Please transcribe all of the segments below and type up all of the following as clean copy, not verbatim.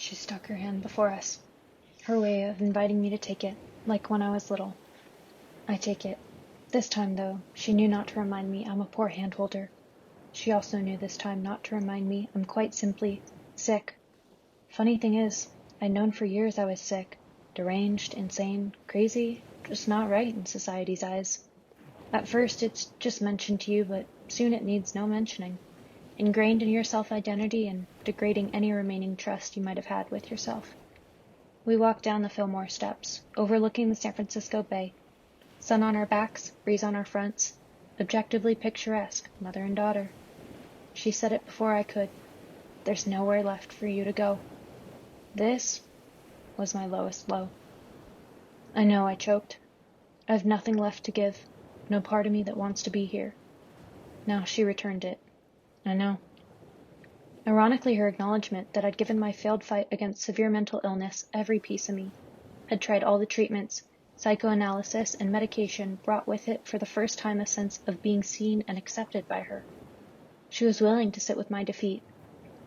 She stuck her hand before us, her way of inviting me to take it, like when I was little. I take it. This time, though, she knew not to remind me I'm a poor hand-holder. She also knew this time not to remind me I'm quite simply sick. Funny thing is, I'd known for years I was sick, deranged, insane, crazy, just not right in society's eyes. At first it's just mentioned to you, but soon it needs no mentioning, ingrained in your self-identity and degrading any remaining trust you might have had with yourself. We walked down the Fillmore steps, overlooking the San Francisco Bay. Sun on our backs, breeze on our fronts, objectively picturesque, mother and daughter. She said it before I could. There's nowhere left for you to go. This was my lowest low. I know, I choked. I've nothing left to give, no part of me that wants to be here. Now she returned it. I know. Ironically, her acknowledgement that I'd given my failed fight against severe mental illness every piece of me, had tried all the treatments, psychoanalysis, and medication brought with it for the first time a sense of being seen and accepted by her. She was willing to sit with my defeat.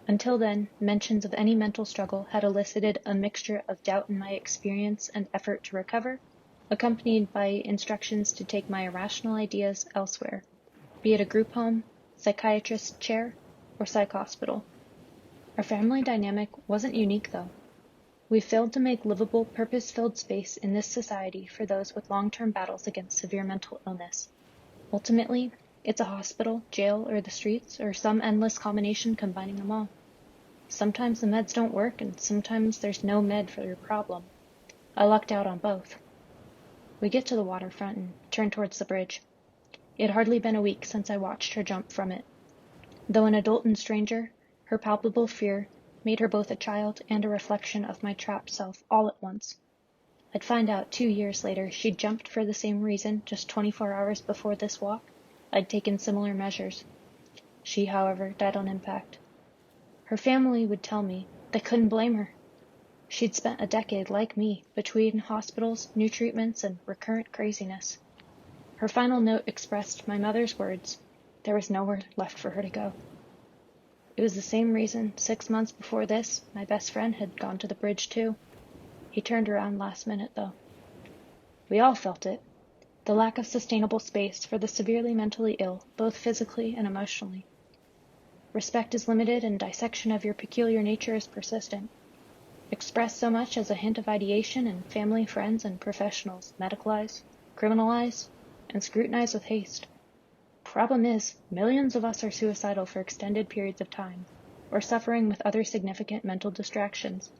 Until then, mentions of any mental struggle had elicited a mixture of doubt in my experience and effort to recover, accompanied by instructions to take my irrational ideas elsewhere, be it a group home, psychiatrist's chair, or psych hospital. Our family dynamic wasn't unique, though. We failed to make livable, purpose-filled space in this society for those with long-term battles against severe mental illness. Ultimately, it's a hospital, jail, or the streets, or some endless combination combining them all. Sometimes the meds don't work, and sometimes there's no med for your problem. I lucked out on both. We get to the waterfront and turn towards the bridge. It had hardly been a week since I watched her jump from it. Though an adult and stranger, her palpable fear made her both a child and a reflection of my trapped self all at once. I'd find out 2 years later she'd jumped for the same reason just 24 hours before this walk. I'd taken similar measures. She, however, died on impact. Her family would tell me they couldn't blame her. She'd spent a decade, like me, between hospitals, new treatments, and recurrent craziness. Her final note expressed my mother's words. There was nowhere left for her to go. It was the same reason 6 months before this, my best friend had gone to the bridge too. He turned around last minute, though. We all felt it. The lack of sustainable space for the severely mentally ill, both physically and emotionally. Respect is limited and dissection of your peculiar nature is persistent. Express so much as a hint of ideation and family, friends, and professionals medicalize, criminalize, and scrutinize with haste. Problem is, millions of us are suicidal for extended periods of time, or suffering with other significant mental distractions.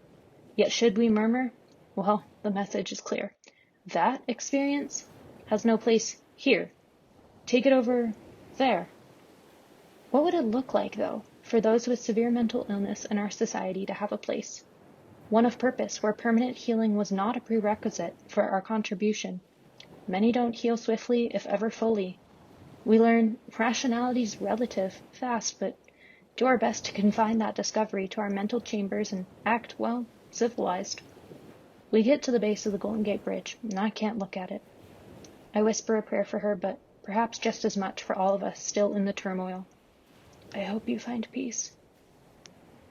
Yet should we murmur? Well, the message is clear. That experience has no place here. Take it over there. What would it look like, though, for those with severe mental illness in our society to have a place? One of purpose, where permanent healing was not a prerequisite for our contribution. Many don't heal swiftly, if ever fully. We learn rationality's relative, fast, but do our best to confine that discovery to our mental chambers and act, well, civilized. We get to the base of the Golden Gate Bridge, and I can't look at it. I whisper a prayer for her, but perhaps just as much for all of us still in the turmoil. I hope you find peace.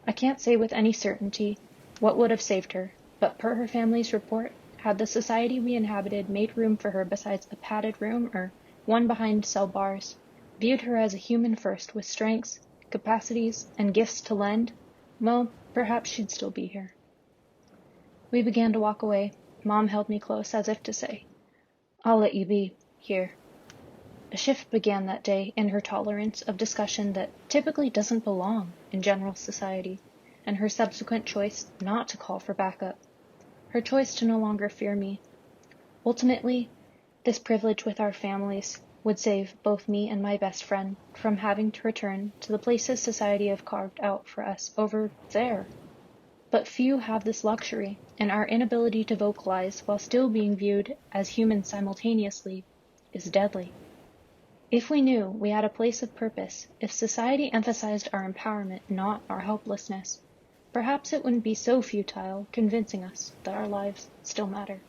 I can't say with any certainty what would have saved her, but per her family's report, had the society we inhabited made room for her besides a padded room or one behind cell bars, viewed her as a human first with strengths, capacities, and gifts to lend, well, perhaps she'd still be here. We began to walk away. Mom held me close as if to say, I'll let you be here. A shift began that day in her tolerance of discussion that typically doesn't belong in general society, and her subsequent choice not to call for backup. Her choice to no longer fear me. Ultimately, this privilege with our families would save both me and my best friend from having to return to the places society have carved out for us over there. But few have this luxury, and our inability to vocalize while still being viewed as human simultaneously is deadly. If we knew we had a place of purpose, if society emphasized our empowerment, not our helplessness, perhaps it wouldn't be so futile convincing us that our lives still matter.